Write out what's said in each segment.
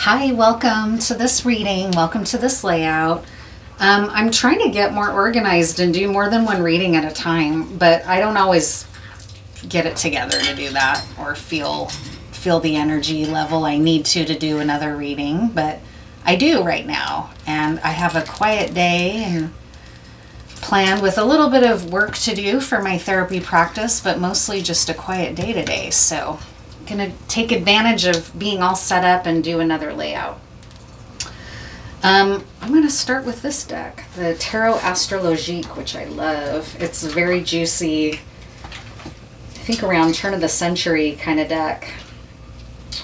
Hi, welcome to this reading. Welcome to this layout. I'm trying to get more organized and do more than one reading at a time, but I don't always get it together to do that or feel the energy level I need to do another reading, but I do right now. And I have a quiet day and planned with a little bit of work to do for my therapy practice, but mostly just a quiet day today. So going to take advantage of being all set up and do another layout. I'm going to start with this deck, the Tarot Astrologique, which I love. It's a very juicy, I think around turn of the century kind of deck.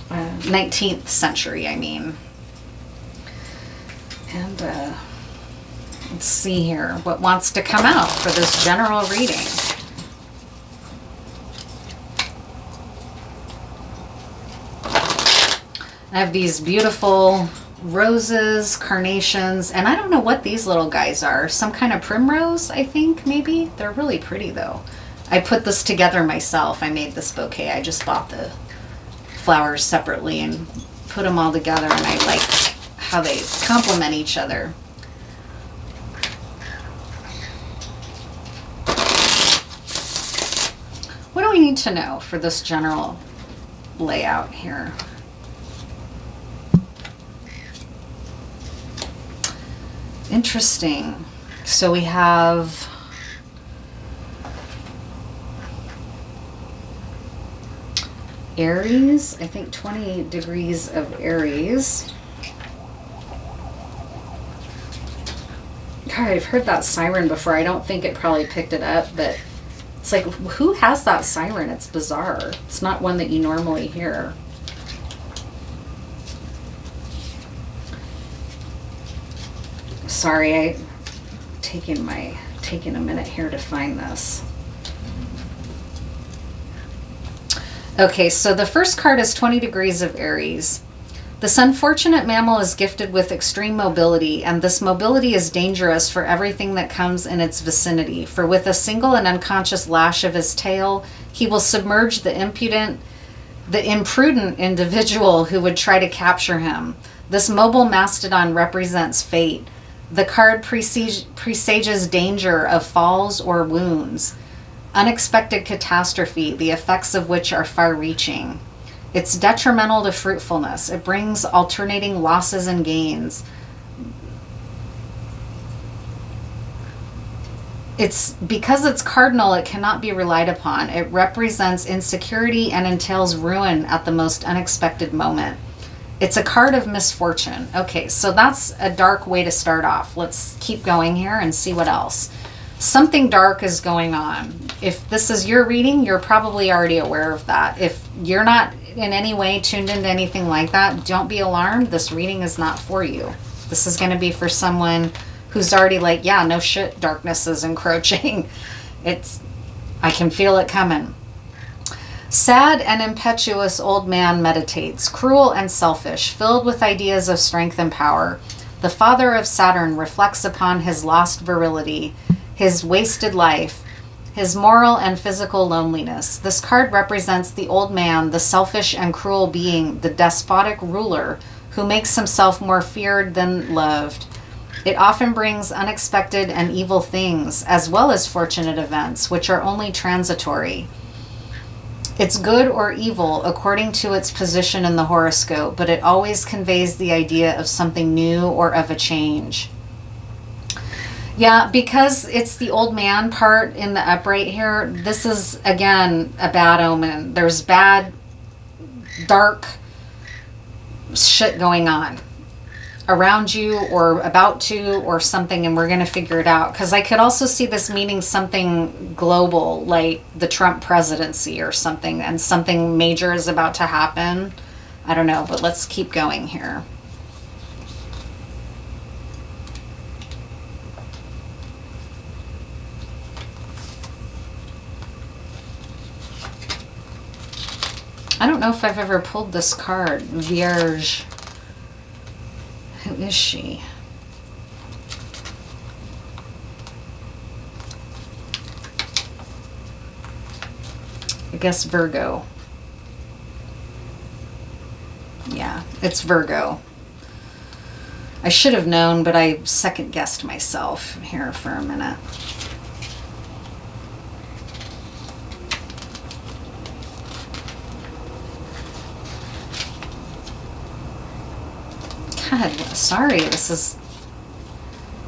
19th century, I mean. And let's see here what wants to come out for this general reading. I have these beautiful roses, carnations, and I don't know what these little guys are. Some kind of primrose, I think, maybe. They're really pretty, though. I put this together myself. I made this bouquet. I just bought the flowers separately and put them all together, and I like how they complement each other. What do we need to know for this general layout here? Interesting. So we have Aries, I think 20 degrees of Aries. God, I've heard that siren before. I don't think it probably picked it up, but it's like, who has that siren? It's bizarre. It's not one that you normally hear. Sorry, I'm taking a minute here to find this. Okay, so the first card is 20 degrees of Aries. This unfortunate mammal is gifted with extreme mobility, and this mobility is dangerous for everything that comes in its vicinity. For with a single and unconscious lash of his tail, he will submerge the imprudent individual who would try to capture him. This mobile mastodon represents fate. The card presages danger of falls or wounds, unexpected catastrophe, the effects of which are far-reaching. It's detrimental to fruitfulness. It brings alternating losses and gains. Because it's cardinal, it cannot be relied upon. It represents insecurity and entails ruin at the most unexpected moment. It's a card of misfortune. Okay, so that's a dark way to start off. Let's keep going here and see what else. Something dark is going on. If this is your reading, you're probably already aware of that. If you're not in any way tuned into anything like that, don't be alarmed. This reading is not for you. This is going to be for someone who's already like, yeah, no shit, darkness is encroaching. I can feel it coming. Sad and impetuous old man meditates, cruel and selfish, filled with ideas of strength and power. The father of Saturn reflects upon his lost virility, his wasted life, his moral and physical loneliness. This card represents the old man, the selfish and cruel being, the despotic ruler who makes himself more feared than loved. It often brings unexpected and evil things, as well as fortunate events, which are only transitory. It's good or evil according to its position in the horoscope, but it always conveys the idea of something new or of a change. Yeah, because it's the old man part in the upright here, this is, again, a bad omen. There's bad, dark shit going on around you or about to or something, and we're going to figure it out. Because I could also see this meaning something global, like the Trump presidency or something, and something major is about to happen. I don't know, but let's keep going here. I don't know if I've ever pulled this card, Vierge. Who is she? I guess Virgo. Yeah, it's Virgo. I should have known, but I second guessed myself here for a minute. God, sorry, this is...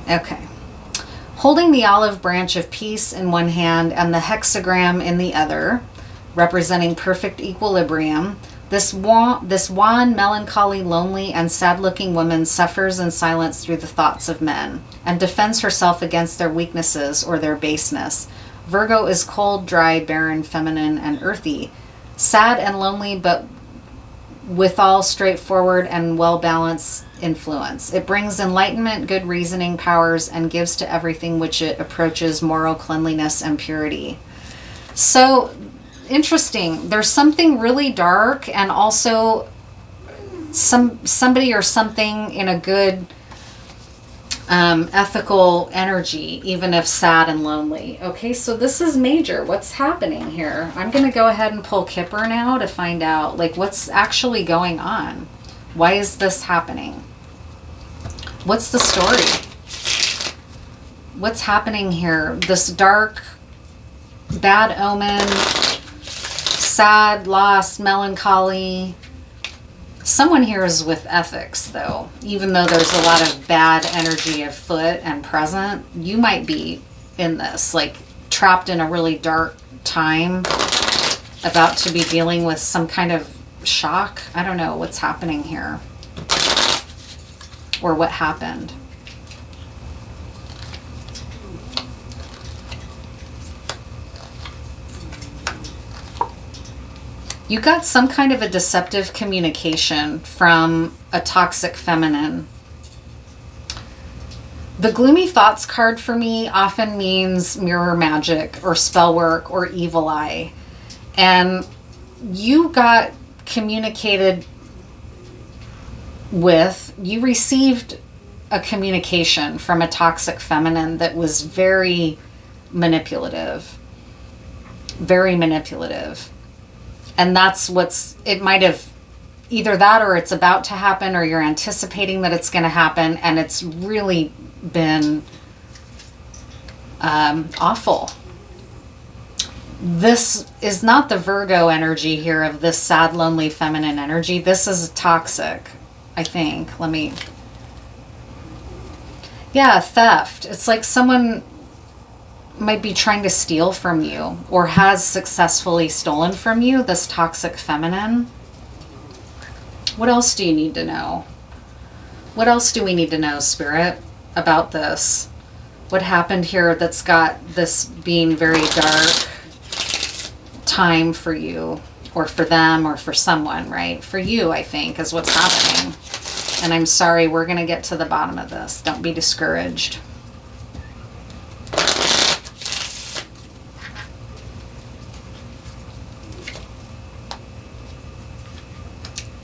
Okay. Holding the olive branch of peace in one hand and the hexagram in the other, representing perfect equilibrium, this wan, melancholy, lonely, and sad-looking woman suffers in silence through the thoughts of men and defends herself against their weaknesses or their baseness. Virgo is cold, dry, barren, feminine, and earthy, sad and lonely, but withal straightforward and well-balanced influence. It brings enlightenment, good reasoning powers, and gives to everything which it approaches moral cleanliness and purity. So, interesting. There's something really dark and also somebody or something in a good ethical energy, even if sad and lonely. Okay, so this is major. What's happening here? I'm going to go ahead and pull Kipper now to find out, like, what's actually going on. Why is this happening? What's the story? What's happening here? This dark, bad omen, sad, lost, melancholy. Someone here is with ethics, though. Even though there's a lot of bad energy afoot and present, you might be in this, like, trapped in a really dark time, about to be dealing with some kind of shock. I don't know what's happening here, or what happened. You got some kind of a deceptive communication from a toxic feminine. The gloomy thoughts card for me often means mirror magic or spell work or evil eye. And you got communicated with, you received a communication from a toxic feminine that was very manipulative. Very manipulative. And that's it might have, either that or it's about to happen, or you're anticipating that it's going to happen, and it's really been awful. This is not the Virgo energy here of this sad, lonely, feminine energy. This is toxic, I think. Yeah, theft. It's like someone might be trying to steal from you, or has successfully stolen from you, this toxic feminine. What else do you need to know? What else do we need to know, Spirit, about this? What happened here that's got this being very dark time for you, or for them, or for someone, right? For you, I think, is what's happening. And I'm sorry, we're going to get to the bottom of this. Don't be discouraged.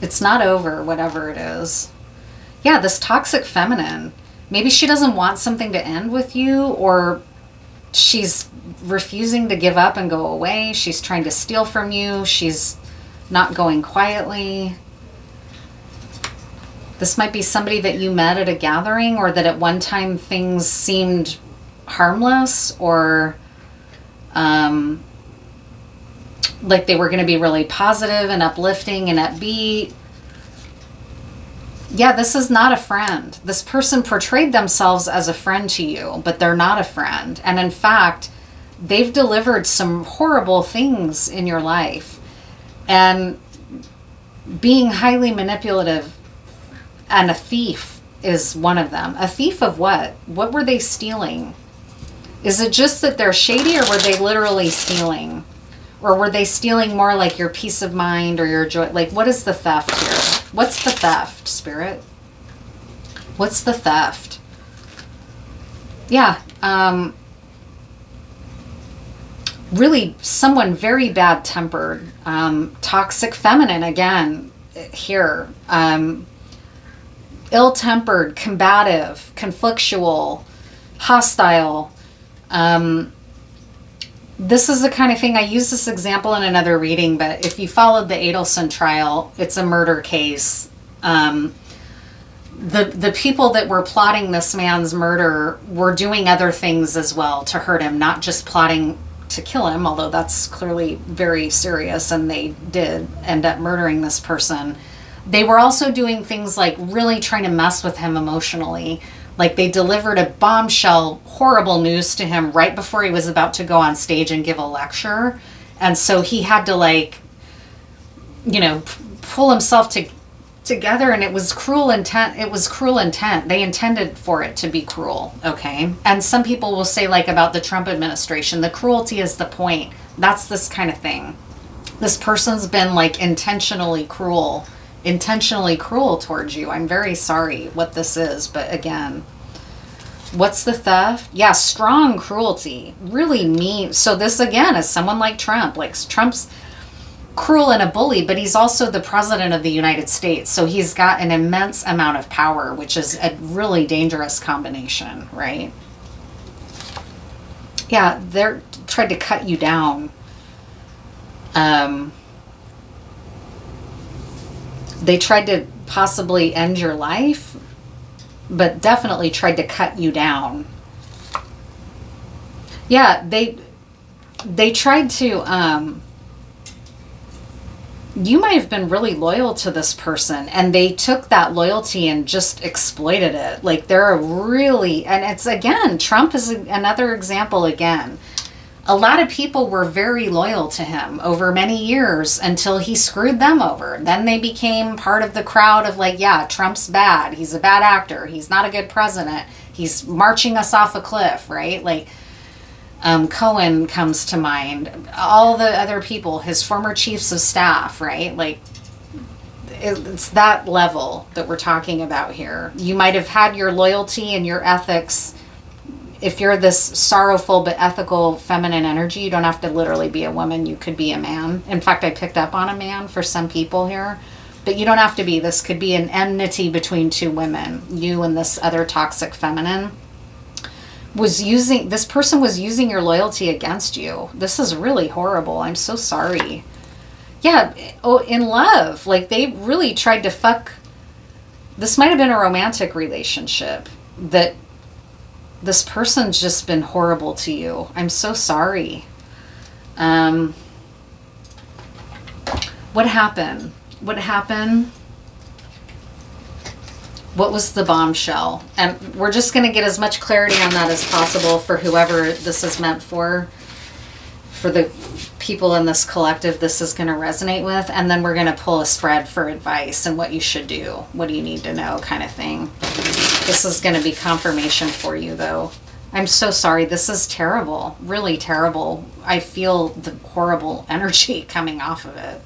It's not over, whatever it is. Yeah, this toxic feminine. Maybe she doesn't want something to end with you, or she's refusing to give up and go away. She's trying to steal from you. She's not going quietly. This might be somebody that you met at a gathering, or that at one time things seemed harmless, or like they were going to be really positive and uplifting and upbeat. Yeah, this is not a friend. This person portrayed themselves as a friend to you, but they're not a friend. And in fact, they've delivered some horrible things in your life. And being highly manipulative, and a thief is one of them. A thief of what? What were they stealing? Is it just that they're shady, or were they literally stealing? Or were they stealing more like your peace of mind or your joy? Like, what is the theft here? What's the theft, Spirit? What's the theft? Yeah, really someone very bad-tempered, toxic feminine again here, ill-tempered, combative, conflictual, hostile. This is the kind of thing, I use this example in another reading, but if you followed the Adelson trial, it's a murder case. the people that were plotting this man's murder were doing other things as well to hurt him, not just plotting to kill him, although that's clearly very serious, and they did end up murdering this person. They were also doing things like really trying to mess with him emotionally. Like they delivered a bombshell, horrible news to him right before he was about to go on stage and give a lecture. And so he had to, like, you know, pull himself together, and it was cruel intent. It was cruel intent. They intended for it to be cruel, okay? And some people will say, like, about the Trump administration, the cruelty is the point. That's this kind of thing. This person's been, like, intentionally cruel towards you. I'm very sorry what this is, but again, what's the theft? Yeah, strong cruelty. Really mean. So this, again, is someone like Trump. Like, Trump's cruel and a bully, but he's also the president of the United States. So he's got an immense amount of power, which is a really dangerous combination, right? Yeah, they're tried to cut you down. They tried to possibly end your life, but definitely tried to cut you down. Yeah, they tried to, you might have been really loyal to this person, and they took that loyalty and just exploited it. Like, they're really, and it's, again, Trump is another example again. A lot of people were very loyal to him over many years until he screwed them over. Then they became part of the crowd of, like, yeah, Trump's bad. He's a bad actor. He's not a good president. He's marching us off a cliff, right? Like, Cohen comes to mind. All the other people, his former chiefs of staff, right? Like, it's that level that we're talking about here. You might have had your loyalty and your ethics. If you're this sorrowful but ethical feminine energy, you don't have to literally be a woman. You could be a man. In fact, I picked up on a man for some people here. But you don't have to be. This could be an enmity between two women. You and this other toxic feminine. This person was using your loyalty against you. This is really horrible. I'm so sorry. Yeah, in love. Like, they really tried to fuck. This might have been a romantic relationship that this person's just been horrible to you. I'm so sorry. What happened? What happened? What was the bombshell? And we're just going to get as much clarity on that as possible for whoever this is meant for the people in this collective this is going to resonate with. And then we're going to pull a spread for advice and what you should do. What do you need to know, kind of thing. This is going to be confirmation for you, though. I'm so sorry. This is terrible. Really terrible. I feel the horrible energy coming off of it.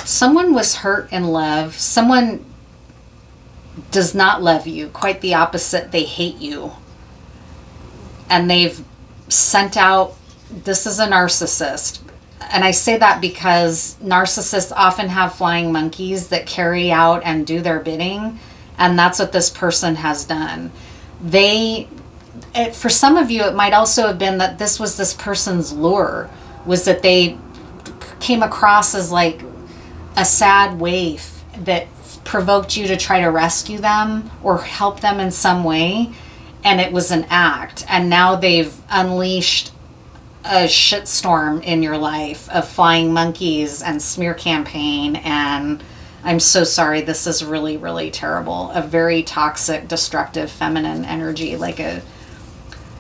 Someone was hurt in love. Someone does not love you. Quite the opposite. They hate you. And they've sent out, this is a narcissist. And I say that because narcissists often have flying monkeys that carry out and do their bidding. And that's what this person has done. For some of you, it might also have been that this was this person's lure, was that they came across as like a sad waif that provoked you to try to rescue them or help them in some way, and it was an act. And now they've unleashed a shitstorm in your life of flying monkeys and smear campaign, and I'm so sorry. This is really, really terrible. A very toxic, destructive feminine energy, like a,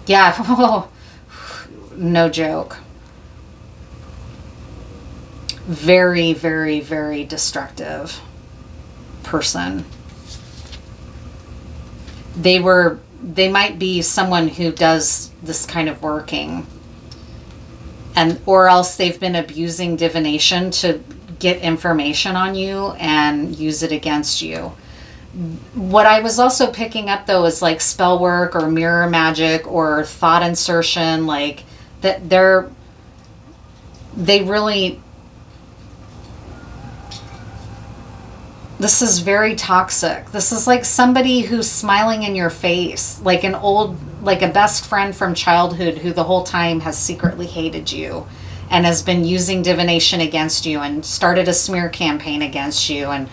yeah, no joke. Very, very, very destructive person. They might be someone who does this kind of working, or else they've been abusing divination to get information on you and use it against you. What I was also picking up, though, is like spell work or mirror magic or thought insertion, like that they really, This is very toxic. This is like somebody who's smiling in your face, like like a best friend from childhood who the whole time has secretly hated you and has been using divination against you and started a smear campaign against you and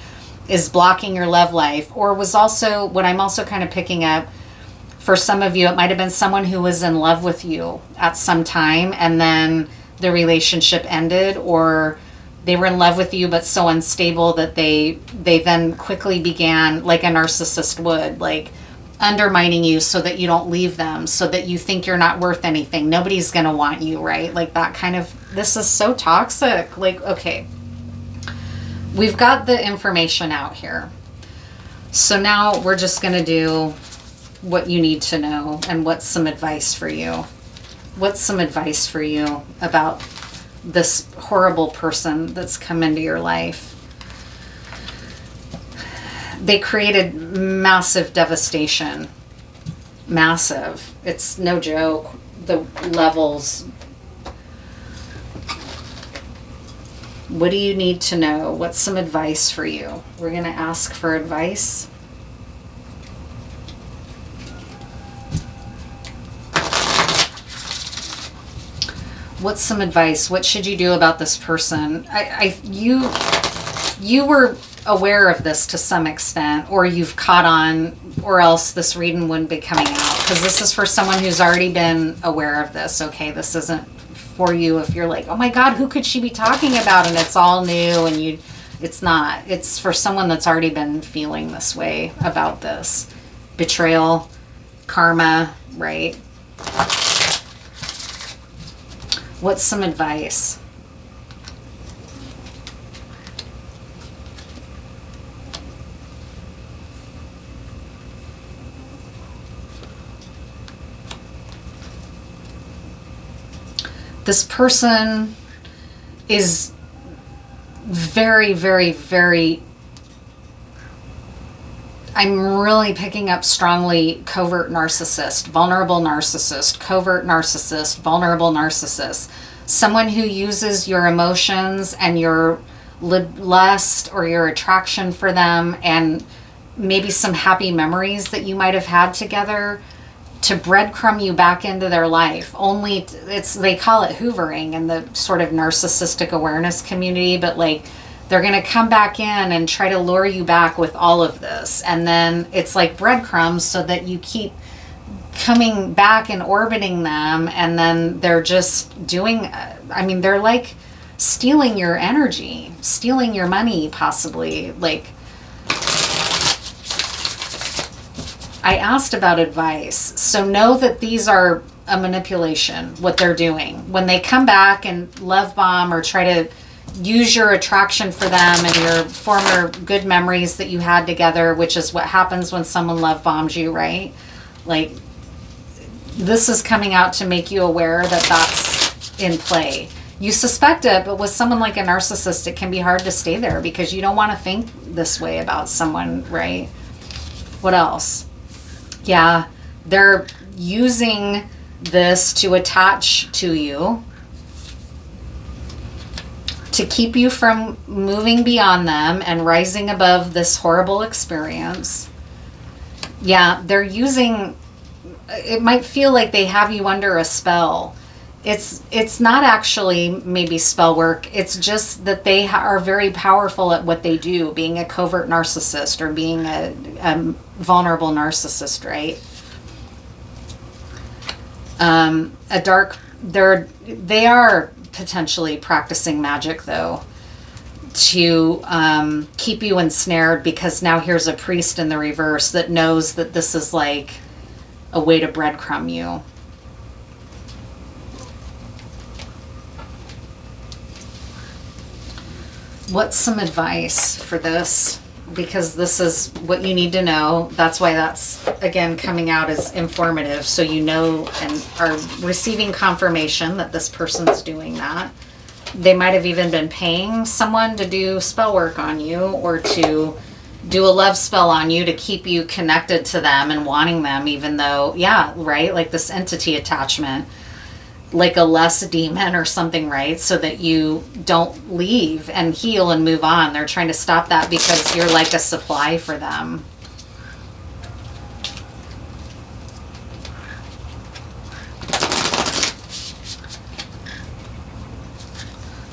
is blocking your love life. Or was also, what I'm also kind of picking up, for some of you, it might have been someone who was in love with you at some time and then the relationship ended, or they were in love with you but so unstable that they then quickly began, like a narcissist would, like undermining you so that you don't leave them, so that you think you're not worth anything. Nobody's going to want you, right? Like that kind of, this is so toxic. Like, okay, we've got the information out here. So now we're just going to do what you need to know and what's some advice for you. What's some advice for you about this horrible person that's come into your life? They created massive devastation. Massive. It's no joke. The levels. What do you need to know? What's some advice for you? We're going to ask for advice. What's some advice? What should you do about this person? You were aware of this to some extent, or you've caught on, or else this reading wouldn't be coming out, because this is for someone who's already been aware of this. Okay, this isn't for you if you're like, oh my God, who could she be talking about? And it's all new, and it's not. It's for someone that's already been feeling this way about this. Betrayal, karma, right? What's some advice? This person is very, very, very, I'm really picking up strongly covert narcissist, vulnerable narcissist, covert narcissist, vulnerable narcissist. Someone who uses your emotions and your lust or your attraction for them and maybe some happy memories that you might have had together to breadcrumb you back into their life. Only they call it hoovering in the sort of narcissistic awareness community, but like they're going to come back in and try to lure you back with all of this. And then it's like breadcrumbs so that you keep coming back and orbiting them. And then they're just doing, they're like stealing your energy, stealing your money, possibly. Like, I asked about advice. So know that these are a manipulation, what they're doing. When they come back and love bomb or try to use your attraction for them and your former good memories that you had together, which is what happens when someone love bombs you, right? Like, this is coming out to make you aware that that's in play. You suspect it, but with someone like a narcissist, it can be hard to stay there because you don't want to think this way about someone, right? What else? Yeah, they're using this to attach to you, to keep you from moving beyond them and rising above this horrible experience. Yeah, they're using, it might feel like they have you under a spell. It's not actually maybe spell work. It's just that they are very powerful at what they do, being a covert narcissist or being a vulnerable narcissist, right? They are potentially practicing magic, though, to keep you ensnared, because now here's a priest in the reverse that knows that this is like a way to breadcrumb you. What's some advice for this? Because this is what you need to know. That's why that's, again, coming out as informative, so you know and are receiving confirmation that this person's doing that. They might have even been paying someone to do spell work on you or to do a love spell on you to keep you connected to them and wanting them, even though, yeah, right, like this entity attachment. like a less demon or something, right? So that you don't leave and heal and move on. They're trying to stop that because you're like a supply for them.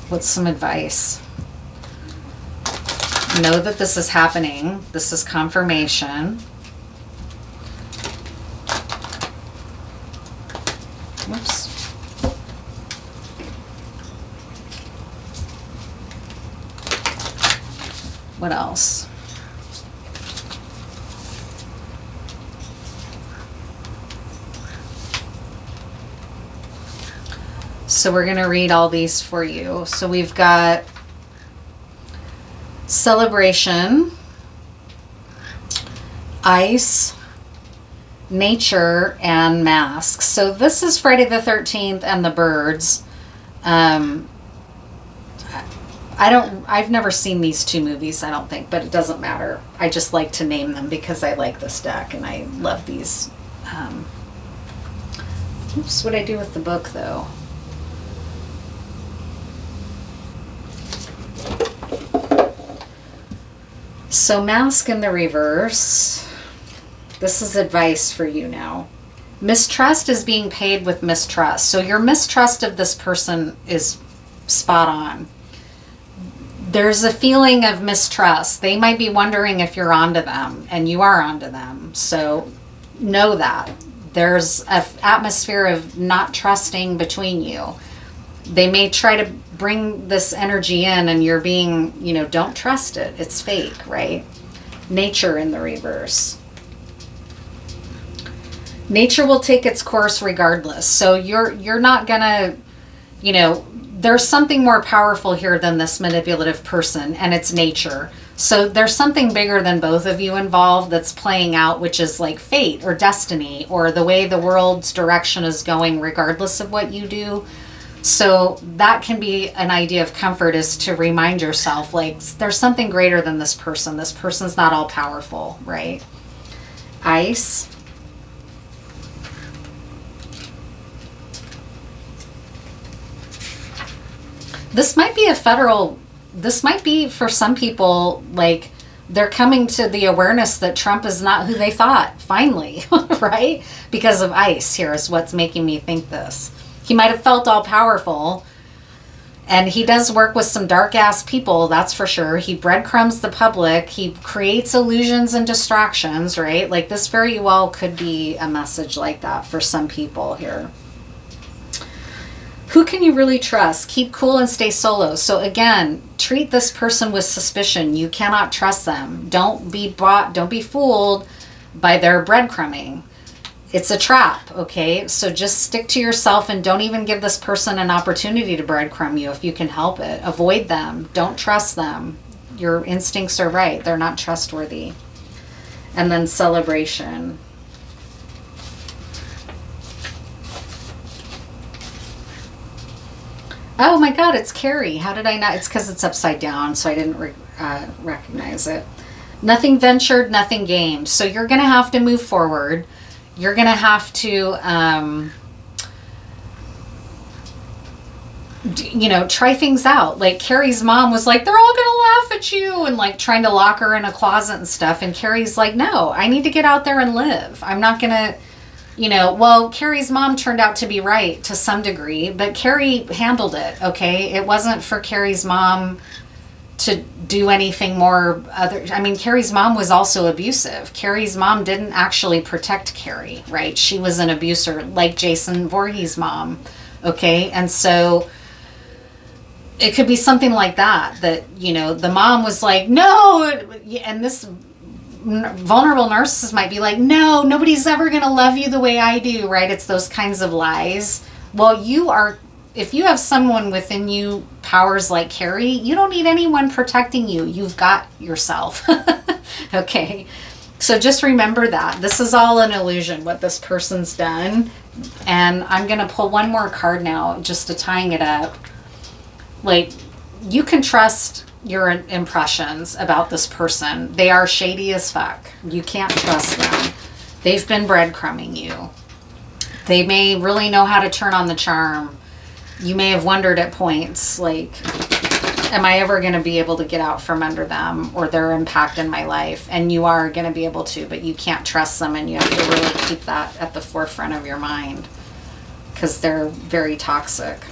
What's some advice? Know that this is happening. This is confirmation. Whoops. What else? So we're going to read all these for you. So we've got celebration, ice, nature, and masks. So this is Friday the 13th and the birds. I've never seen these two movies, I don't think, but it doesn't matter. I just like to name them because I like this deck and I love these. Oops, what'd I do with the book though? So mask in the reverse. This is advice for you now. Mistrust is being paid with mistrust. So your mistrust of this person is spot on. There's a feeling of mistrust. They might be wondering if you're onto them, and you are onto them. So know that. There's an atmosphere of not trusting between you. They may try to bring this energy in and you're being, don't trust it. It's fake, right? Nature in the reverse. Nature will take its course regardless. So you're not gonna, there's something more powerful here than this manipulative person, and it's nature. So there's something bigger than both of you involved that's playing out, which is like fate or destiny or the way the world's direction is going regardless of what you do. So that can be an idea of comfort, is to remind yourself, like, there's something greater than this person. This person's not all powerful, right? Ice. This might be for some people, like, they're coming to the awareness that Trump is not who they thought, finally, right? Because of ice here is what's making me think this. He might have felt all powerful, and he does work with some dark ass people, that's for sure. He breadcrumbs the public. He creates illusions and distractions, right? Like, this very well could be a message like that for some people here. Who can you really trust? Keep cool and stay solo. So again, treat this person with suspicion. You cannot trust them. Don't be bought, don't be fooled by their breadcrumbing. It's a trap, okay? So just stick to yourself and don't even give this person an opportunity to breadcrumb you if you can help it. Avoid them. Don't trust them. Your instincts are right. They're not trustworthy. And then celebration. Oh my God, it's Carrie. How did I not? It's because it's upside down, so I didn't recognize it. Nothing ventured, nothing gained. So you're going to have to move forward. You're going to have to, try things out. Like, Carrie's mom was like, they're all going to laugh at you, and like trying to lock her in a closet and stuff. And Carrie's like, no, I need to get out there and live. I'm not going to, well, Carrie's mom turned out to be right to some degree, but Carrie handled it, okay? It wasn't for Carrie's mom to do anything more other. I mean, Carrie's mom was also abusive. Carrie's mom didn't actually protect Carrie, right? She was an abuser, like Jason Voorhees' mom, okay? And so it could be something like that, the mom was like, no, and this vulnerable narcissist might be like, no, nobody's ever going to love you the way I do, right? It's those kinds of lies. Well, if you have someone within you powers like Carrie, you don't need anyone protecting you. You've got yourself. Okay. So just remember that. This is all an illusion, what this person's done. And I'm going to pull one more card now, just to tying it up. Like, you can trust your impressions about this person. They are shady as fuck. You can't trust them. They've been breadcrumbing you. They may really know how to turn on the charm. You may have wondered at points, like, am I ever going to be able to get out from under them or their impact in my life? And you are going to be able to, but you can't trust them, and you have to really keep that at the forefront of your mind because they're very toxic.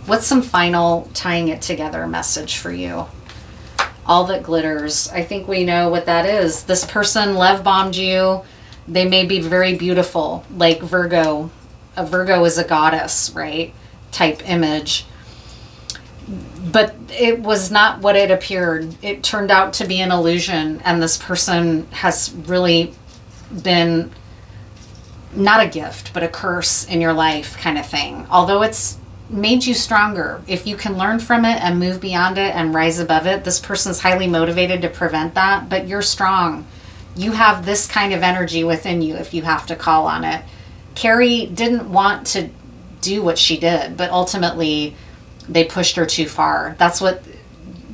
What's some final tying it together message for you? All that glitters. I think we know what that is. This person love bombed you. They may be very beautiful, like Virgo. A Virgo is a goddess, right? Type image. But it was not what it appeared. It turned out to be an illusion, and this person has really been not a gift, but a curse in your life kind of thing. Although it's made you stronger. If you can learn from it and move beyond it and rise above it, this person's highly motivated to prevent that, but you're strong. You have this kind of energy within you if you have to call on it. Carrie didn't want to do what she did, but ultimately they pushed her too far. That's what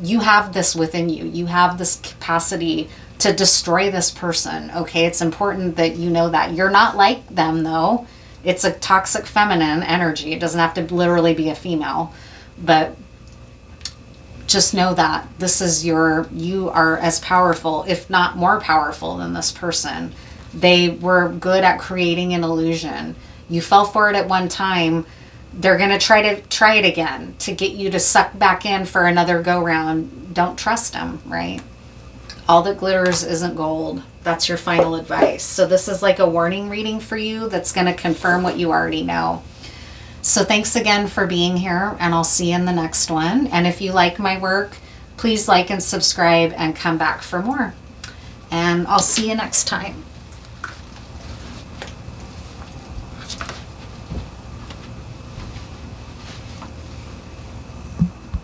you have, this within you. You have this capacity to destroy this person. Okay, it's important that you know that. You're not like them though. It's a toxic feminine energy. It doesn't have to literally be a female, but just know that this is you are as powerful, if not more powerful than this person. They were good at creating an illusion. You fell for it at one time. They're going to try it again to get you to suck back in for another go round. Don't trust them, right? All that glitters isn't gold. That's your final advice. So this is like a warning reading for you that's going to confirm what you already know. So thanks again for being here, and I'll see you in the next one. And if you like my work, please like and subscribe and come back for more. And I'll see you next time.